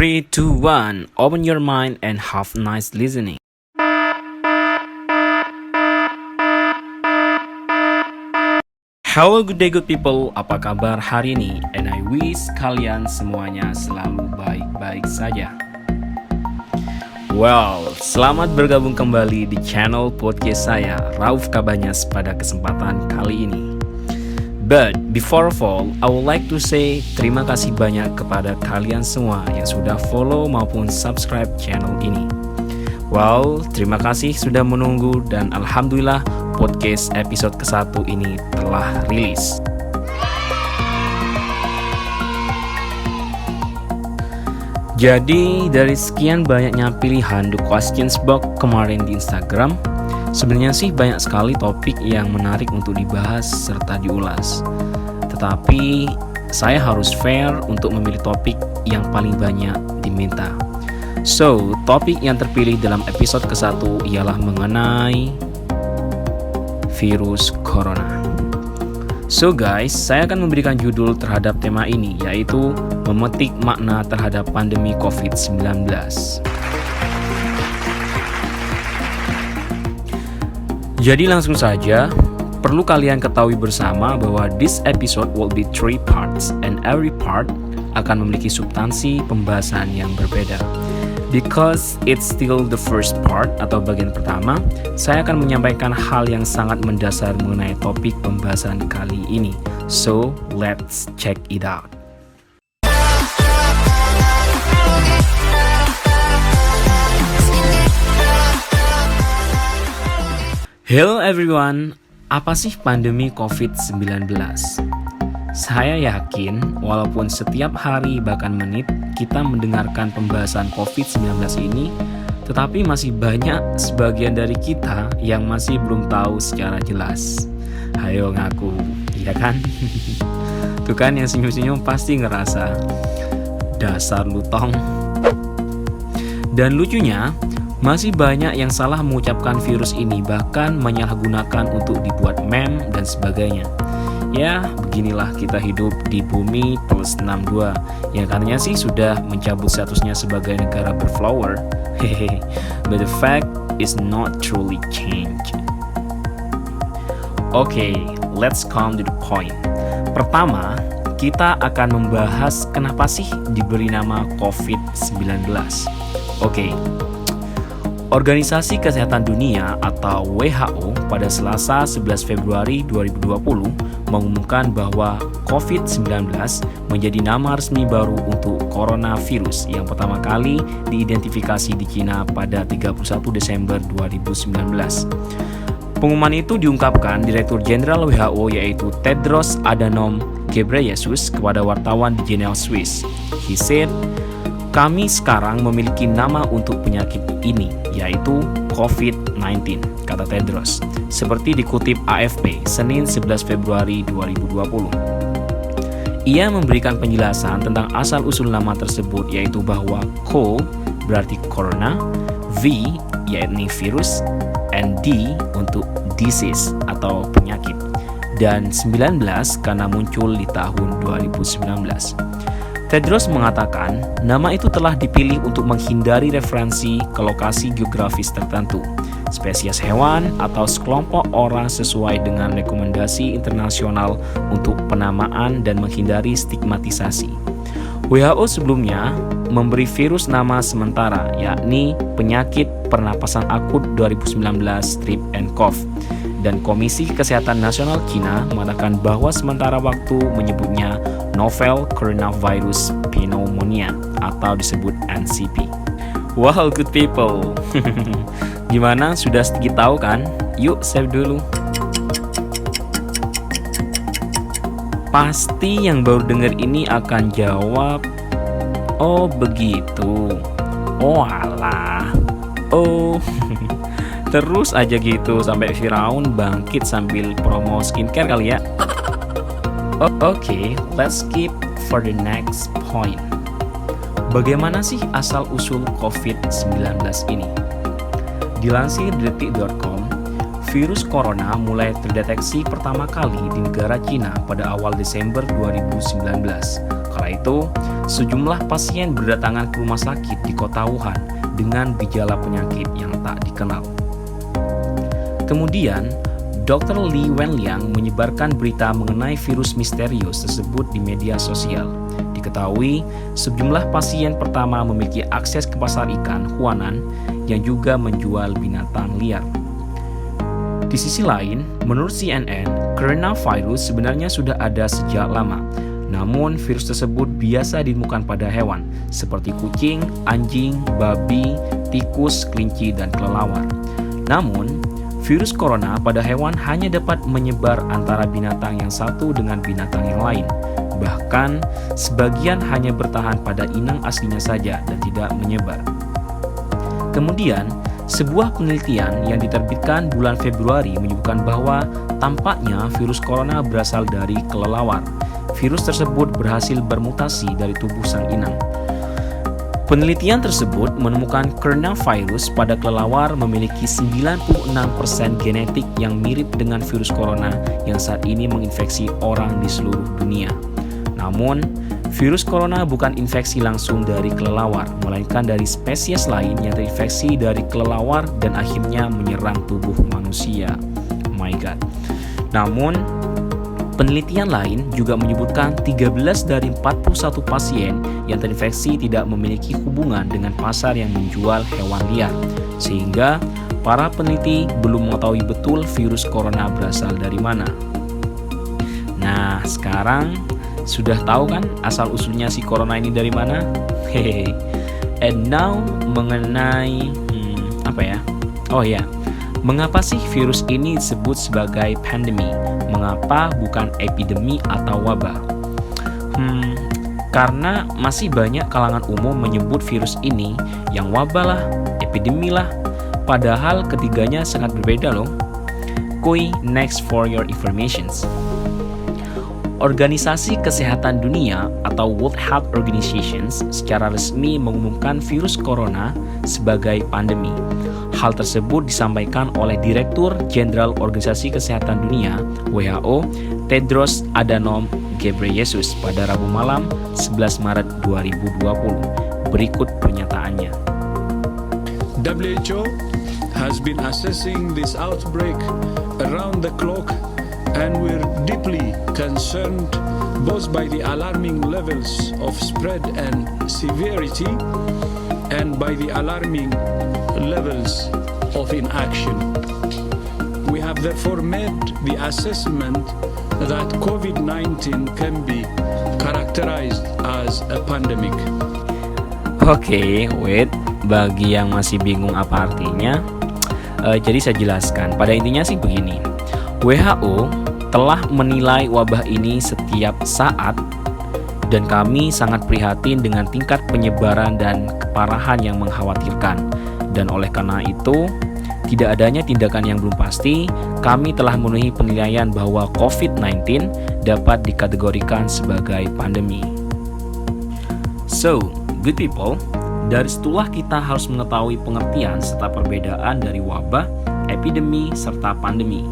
3, 2, 1. Open your mind and have nice listening. Hello good day good people, apa kabar hari ini? And I wish kalian semuanya selalu baik-baik saja. Well, selamat bergabung kembali di channel podcast saya, Rauf Kabanyas, pada kesempatan kali ini. But before all, I would like to say terima kasih banyak kepada kalian semua yang sudah follow maupun subscribe channel ini. Well, terima kasih sudah menunggu dan alhamdulillah podcast episode ke-1 ini telah rilis. Jadi dari sekian banyaknya pilihan The Questions Box kemarin di Instagram, sebenarnya sih banyak sekali topik yang menarik untuk dibahas serta diulas. Tetapi saya harus fair untuk memilih topik yang paling banyak diminta. So, topik yang terpilih dalam episode ke-1 ialah mengenai virus corona. So guys, saya akan memberikan judul terhadap tema ini, yaitu memetik makna terhadap pandemi COVID-19. Jadi langsung saja, perlu kalian ketahui bersama bahwa this episode will be 3 parts and every part akan memiliki substansi pembahasan yang berbeda. Because it's still the first part atau bagian pertama, saya akan menyampaikan hal yang sangat mendasar mengenai topik pembahasan kali ini. So, let's check it out. Hello everyone, apa sih pandemi COVID-19? Saya yakin walaupun setiap hari bahkan menit kita mendengarkan pembahasan COVID-19 ini, tetapi masih banyak sebagian dari kita yang masih belum tahu secara jelas. Hayo ngaku, iya kan? Tuh kan yang senyum-senyum pasti ngerasa dasar lutong. Dan lucunya, masih banyak yang salah mengucapkan virus ini, bahkan menyalahgunakan untuk dibuat meme dan sebagainya. Ya, beginilah kita hidup di bumi plus 62 yang katanya sih sudah mencabut statusnya sebagai negara berflower. Hehehe, but the fact is not truly changed. Okay, let's come to the point. Pertama, kita akan membahas kenapa sih diberi nama COVID-19. Okay. Organisasi Kesehatan Dunia atau WHO pada Selasa 11 Februari 2020 mengumumkan bahwa COVID-19 menjadi nama resmi baru untuk coronavirus yang pertama kali diidentifikasi di Cina pada 31 Desember 2019. Pengumuman itu diungkapkan Direktur Jenderal WHO yaitu Tedros Adhanom Ghebreyesus kepada wartawan di Geneva, Swiss. He said, "Kami sekarang memiliki nama untuk penyakit ini, yaitu COVID-19, kata Tedros, seperti dikutip AFP, Senin 11 Februari 2020. Ia memberikan penjelasan tentang asal-usul nama tersebut, yaitu bahwa CO berarti corona, V yakni virus, and D untuk disease atau penyakit, dan 19 karena muncul di tahun 2019. Tedros mengatakan, nama itu telah dipilih untuk menghindari referensi ke lokasi geografis tertentu, spesies hewan, atau sekelompok orang sesuai dengan rekomendasi internasional untuk penamaan dan menghindari stigmatisasi. WHO sebelumnya memberi virus nama sementara, yakni penyakit pernapasan akut 2019 strep and cough, dan Komisi Kesehatan Nasional Cina mengatakan bahwa sementara waktu menyebutnya Novel Coronavirus Pneumonia atau disebut NCP. Wow, good people. Gimana? Sudah sedikit tahu kan? Yuk save dulu. Pasti yang baru dengar ini akan jawab, oh begitu. Oh alah. Oh. Terus aja gitu sampai Firaun bangkit sambil promo skincare kali ya. Oke, let's skip for the next point. Bagaimana sih asal-usul COVID-19 ini? Dilansir detik.com, virus corona mulai terdeteksi pertama kali di negara Cina pada awal Desember 2019. Kala Sementara itu, sejumlah pasien berdatangan ke rumah sakit di kota Wuhan dengan gejala penyakit yang tak dikenal. Kemudian, Dr. Li Wenliang menyebarkan berita mengenai virus misterius tersebut di media sosial. Diketahui, sejumlah pasien pertama memiliki akses ke pasar ikan Huanan yang juga menjual binatang liar. Di sisi lain, menurut CNN, coronavirus sebenarnya sudah ada sejak lama. Namun, virus tersebut biasa ditemukan pada hewan, seperti kucing, anjing, babi, tikus, kelinci, dan kelelawar. Namun, virus corona pada hewan hanya dapat menyebar antara binatang yang satu dengan binatang yang lain. Bahkan, sebagian hanya bertahan pada inang aslinya saja dan tidak menyebar. Kemudian, sebuah penelitian yang diterbitkan bulan Februari menyebutkan bahwa tampaknya virus corona berasal dari kelelawar. Virus tersebut berhasil bermutasi dari tubuh sang inang. Penelitian tersebut menemukan coronavirus pada kelelawar memiliki 96% genetik yang mirip dengan virus corona yang saat ini menginfeksi orang di seluruh dunia. Namun, virus corona bukan infeksi langsung dari kelelawar, melainkan dari spesies lain yang terinfeksi dari kelelawar dan akhirnya menyerang tubuh manusia. Oh my god. Namun, penelitian lain juga menyebutkan 13 dari 41 pasien yang terinfeksi tidak memiliki hubungan dengan pasar yang menjual hewan liar, sehingga para peneliti belum mengetahui betul virus corona berasal dari mana. Nah, sekarang sudah tahu kan asal-usulnya si corona ini dari mana? Hehehe. And now mengenai mengapa sih virus ini disebut sebagai pandemi? Mengapa bukan epidemi atau wabah? Karena masih banyak kalangan umum menyebut virus ini yang wabah lah, epidemi lah, padahal ketiganya sangat berbeda loh. Kuy, next for your informations. Organisasi Kesehatan Dunia atau World Health Organization secara resmi mengumumkan virus corona sebagai pandemi. Hal tersebut disampaikan oleh Direktur Jenderal Organisasi Kesehatan Dunia (WHO) Tedros Adhanom Ghebreyesus pada Rabu malam 11 Maret 2020. Berikut pernyataannya. WHO has been assessing this outbreak around the clock, and we're deeply concerned both by the alarming levels of spread and severity and by the alarming levels of inaction. We have therefore made the assessment that COVID-19 can be characterized as a pandemic. Oke, wait. Bagi yang masih bingung apa artinya, jadi saya jelaskan. Pada intinya sih begini. WHO telah menilai wabah ini setiap saat dan kami sangat prihatin dengan tingkat penyebaran dan keparahan yang mengkhawatirkan. Dan oleh karena itu, tidak adanya tindakan yang belum pasti, kami telah memenuhi penilaian bahwa COVID-19 dapat dikategorikan sebagai pandemi. So, good people, dari situlah kita harus mengetahui pengertian serta perbedaan dari wabah, epidemi, serta pandemi.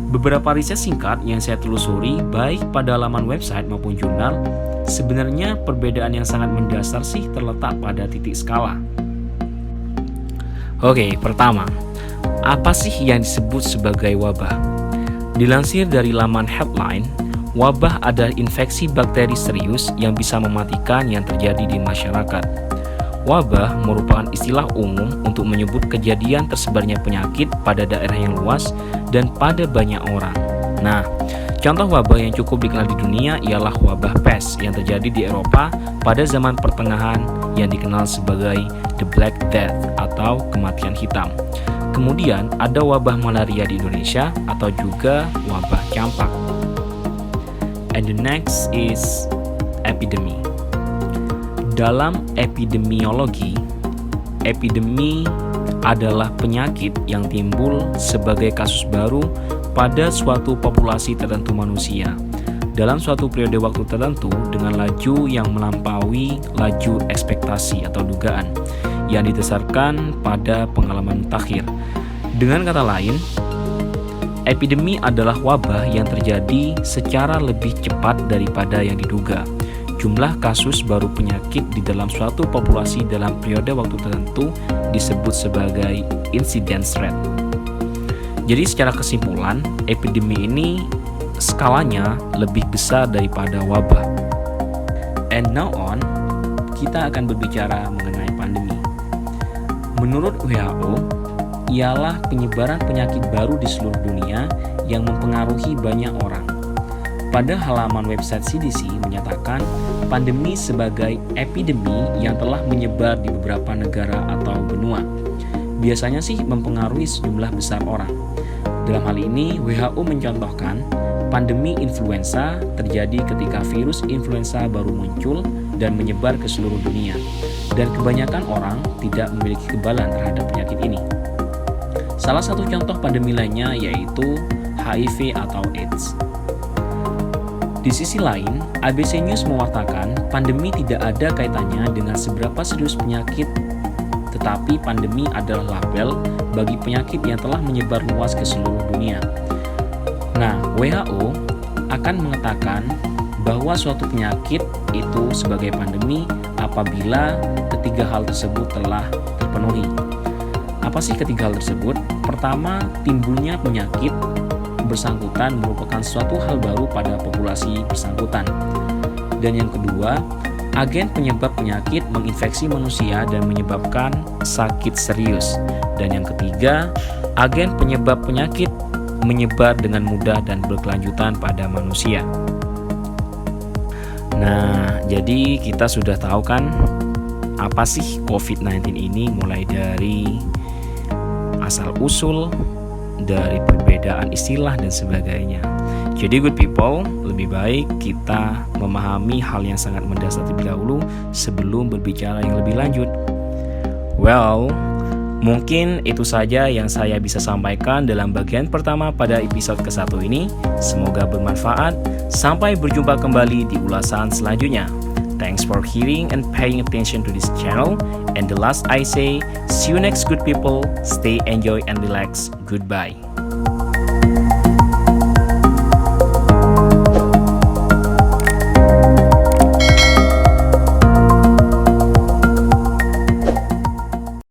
Beberapa riset singkat yang saya telusuri baik pada laman website maupun jurnal, sebenarnya perbedaan yang sangat mendasar sih terletak pada titik skala. Oke, pertama, apa sih yang disebut sebagai wabah? Dilansir dari laman Headline, wabah adalah infeksi bakteri serius yang bisa mematikan yang terjadi di masyarakat. Wabah merupakan istilah umum untuk menyebut kejadian tersebarnya penyakit pada daerah yang luas dan pada banyak orang. Nah, contoh wabah yang cukup dikenal di dunia ialah wabah pes yang terjadi di Eropa pada zaman pertengahan yang dikenal sebagai The Black Death atau kematian hitam. Kemudian ada wabah malaria di Indonesia atau juga wabah campak. And the next is epidemi. Dalam epidemiologi, epidemi adalah penyakit yang timbul sebagai kasus baru pada suatu populasi tertentu manusia dalam suatu periode waktu tertentu dengan laju yang melampaui laju ekspektasi atau dugaan yang didasarkan pada pengalaman mutakhir. Dengan kata lain, epidemi adalah wabah yang terjadi secara lebih cepat daripada yang diduga. jumlah kasus baru penyakit di dalam suatu populasi dalam periode waktu tertentu disebut sebagai incidence rate. Jadi secara kesimpulan, epidemi ini skalanya lebih besar daripada wabah. And now on, kita akan berbicara mengenai pandemi. Menurut WHO, ialah penyebaran penyakit baru di seluruh dunia yang mempengaruhi banyak orang. Pada halaman website CDC menyatakan pandemi sebagai epidemi yang telah menyebar di beberapa negara atau benua. Biasanya sih mempengaruhi sejumlah besar orang. Dalam hal ini, WHO mencontohkan pandemi influenza terjadi ketika virus influenza baru muncul dan menyebar ke seluruh dunia, dan kebanyakan orang tidak memiliki kekebalan terhadap penyakit ini. Salah satu contoh pandemi lainnya yaitu HIV atau AIDS. Di sisi lain, ABC News mewartakan pandemi tidak ada kaitannya dengan seberapa serius penyakit, tetapi pandemi adalah label bagi penyakit yang telah menyebar luas ke seluruh dunia. Nah, WHO akan mengatakan bahwa suatu penyakit itu sebagai pandemi apabila ketiga hal tersebut telah terpenuhi. Apa sih ketiga hal tersebut? Pertama, timbulnya penyakit bersangkutan merupakan suatu hal baru pada populasi bersangkutan. Dan yang kedua, agen penyebab penyakit menginfeksi manusia dan menyebabkan sakit serius. Dan yang ketiga, agen penyebab penyakit menyebar dengan mudah dan berkelanjutan pada manusia. Nah, jadi kita sudah tahu kan apa sih COVID-19 ini, mulai dari asal-usul, dari perbedaan istilah dan sebagainya. Jadi good people, lebih baik kita memahami hal yang sangat mendasar terlebih dahulu sebelum berbicara yang lebih lanjut. Well, mungkin itu saja yang saya bisa sampaikan dalam bagian pertama pada episode ke-1 ini. Semoga bermanfaat. Sampai berjumpa kembali di ulasan selanjutnya. Thanks for hearing and paying attention to this channel. And the last I say, see you next good people. Stay, enjoy and relax. Goodbye.